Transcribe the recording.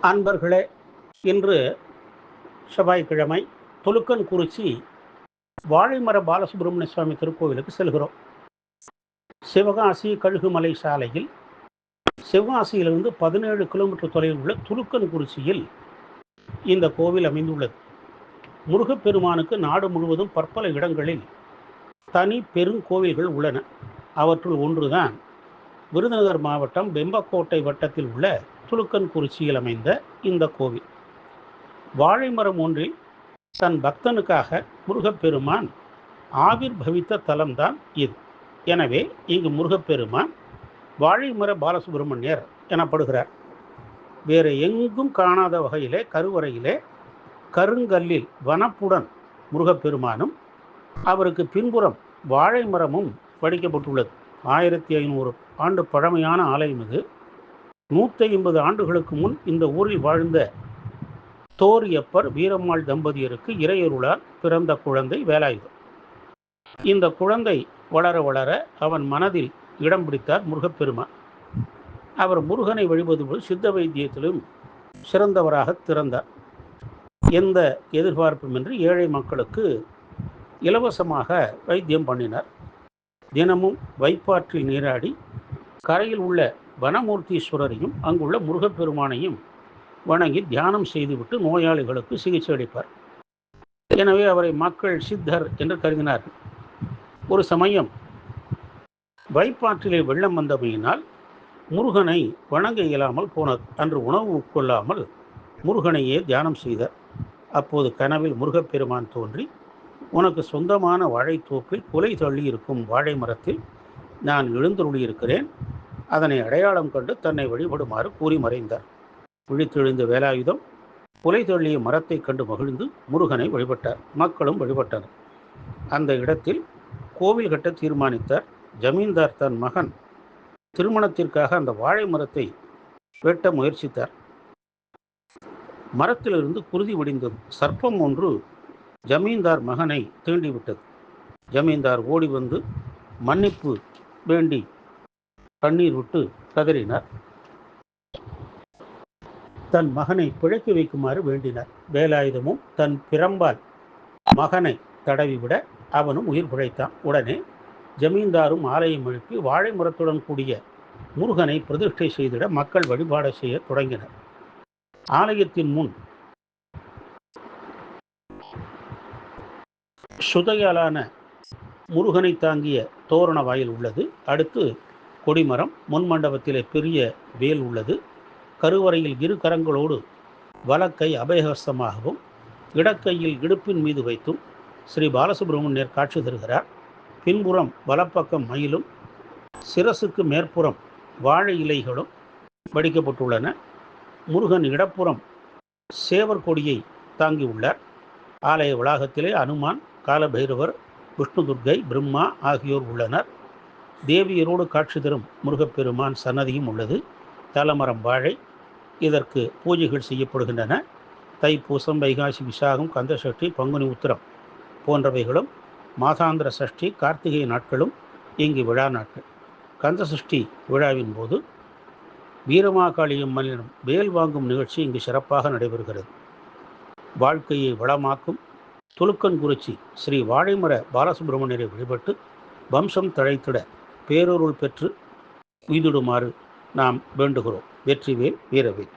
அன்பர்களே, இன்று செவ்வாய்க்கிழமை துலுக்கன்குறிச்சி வாழைமர பாலசுப்ரமணிய சுவாமி திருக்கோவிலுக்கு செல்கிறோம். சிவகாசி கழுகுமலை சாலையில் சிவகாசியிலிருந்து 17 கிலோமீட்டர் தொலைவில் உள்ள துலுக்கன்குறிச்சியில் இந்த கோவில் அமைந்துள்ளது. முருகப்பெருமானுக்கு நாடு முழுவதும் பற்பல இடங்களில் தனி பெருங்கோவில்கள் உள்ளன. அவற்றுள் ஒன்றுதான் விருதுநகர் மாவட்டம் வெம்பக்கோட்டை வட்டத்தில் உள்ள துலுக்கன்குறிச்சியில் அமைந்த இந்த கோவில். வாழைமரம் ஒன்றில் தன் பக்தனுக்காக முருகப்பெருமான் ஆவிர் பவித்த தலம்தான் இது. எனவே இங்கு முருகப்பெருமான் வாழைமர பாலசுப்ரமணியர் எனப்படுகிறார். வேறு எங்கும் காணாத வகையிலே கருவறையிலே கருங்கல்லில் வனப்புடன் முருகப்பெருமானும் அவருக்கு பின்புறம் வாழை மரமும் வடிக்கப்பட்டுள்ளது. 1500 ஆண்டு பழமையான ஆலயம் இது. 150 ஆண்டுகளுக்கு முன் இந்த ஊரில் வாழ்ந்த தோரியப்பர் வீரம்மாள் தம்பதியருக்கு இறையருளால் பிறந்த குழந்தை வேலாயுதம். இந்த குழந்தை வளர வளர அவன் மனதில் இடம் பிடித்தார் முருகப்பெருமான். அவர் முருகனை வழிபடுவது சித்த வைத்தியத்திலும் சிறந்தவராக திறந்தார். எந்த எதிர்பார்ப்புமின்றி ஏழை மக்களுக்கு இலவசமாக வைத்தியம் பண்ணினார். தினமும் வைப்பாற்றில் நீராடி கரையில் உள்ள வனமூர்த்தீஸ்வரரையும் அங்குள்ள முருகப்பெருமானையும் வணங்கி தியானம் செய்துவிட்டு நோயாளிகளுக்கு சிகிச்சை அளிப்பார். எனவே அவரை மக்கள் சித்தர் என்று கருதினார்கள். ஒரு சமயம் வைப்பாற்றிலே வெள்ளம் வந்தமையினால் முருகனை வணங்க இயலாமல் போனது. அன்று உணவு உட்கொள்ளாமல் முருகனையே தியானம் செய்தார். அப்போது கனவில் முருகப்பெருமான் தோன்றி, உனக்கு சொந்தமான வாழைத்தோப்பில் குலை தள்ளி இருக்கும் வாழை மரத்தில் நான் எழுந்தருளியிருக்கிறேன், அதனை அடையாளம் கண்டு தன்னை வழிபடுமாறு கூறி மறைந்தார். விழித்தெழுந்த வேலாயுதம் குலை தள்ளிய மரத்தை கண்டு மகிழ்ந்து முருகனை வழிபட்டார். மக்களும் வழிபட்டனர். அந்த இடத்தில் கோவில் கட்ட தீர்மானித்தார். ஜமீன்தார் தன் மகன் திருமணத்திற்காக அந்த வாழை மரத்தை வெட்ட முயற்சித்தார். மரத்திலிருந்து குருதி வடிந்தது. சர்ப்பம் ஒன்று ஜமீன்தார் மகனை தீண்டிவிட்டது. ஜமீன்தார் ஓடி வந்து மன்னிப்பு வேண்டி கண்ணீர் விட்டு கதறினார். தன் மகனை பிழைக்க வைக்குமாறு வேண்டினார். வேலாயுதமும் தன் பிரம்பால் மகனை தடவிவிட அவனும் உயிர் பிழைத்தான். உடனே ஜமீன்தாரும் ஆலயம் எழுப்பி வாழை மரத்துடன் கூடிய முருகனை பிரதிஷ்டை செய்திட மக்கள் வழிபாடு செய்ய தொடங்கினர். ஆலயத்தின் முன் சுதையாலான முருகனை தாங்கிய தோரண வாயில் உள்ளது. அடுத்து கொடிமரம், முன் மண்டபத்திலே பெரிய வேல் உள்ளது. கருவறையில் இரு கரங்களோடு வலக்கை அபயஹஸ்தமாகவும் இடக்கையில் இடுப்பின் மீது வைத்தும் ஸ்ரீ பாலசுப்ரமணியர் காட்சி தருகிறார். பின்புறம் வலப்பக்கம் மயிலும் சிரசுக்கு மேற்புறம் வாழை இலைகளும் வடிக்கப்பட்டுள்ளன. முருகன் இடப்புறம் சேவர் கொடியை தாங்கியுள்ளார். ஆலய வளாகத்திலே அனுமான், காலபைரவர், விஷ்ணு துர்க்கை, பிரம்மா ஆகியோர் உள்ளனர். தேவியரோடு காட்சி தரும் முருகப்பெருமான் சன்னதியும் உள்ளது. தலமரம் வாழை. இதற்கு பூஜைகள் செய்யப்படுகின்றன. தைப்பூசம், வைகாசி, விசாகம், கந்த சஷ்டி, பங்குனி உத்திரம் போன்றவைகளும் மாதாந்திர சஷ்டி, கார்த்திகை நாட்களும் இங்கு விழா நாட்கள். கந்த சஷ்டி விழாவின் போது வீரமாகாளியம்மனிடம் வேல் வாங்கும் நிகழ்ச்சி இங்கு சிறப்பாக நடைபெறுகிறது. வாழ்க்கையை வளமாக்கும் துலுக்கன்குறிச்சி ஸ்ரீ வாழைமர பாலசுப்ரமணியரை வழிபட்டு வம்சம் தழைத்திட பேரருள் பெற்று உய்திடுமாறு நாம் வேண்டுகிறோம். வெற்றிவேல் வீரவேல்.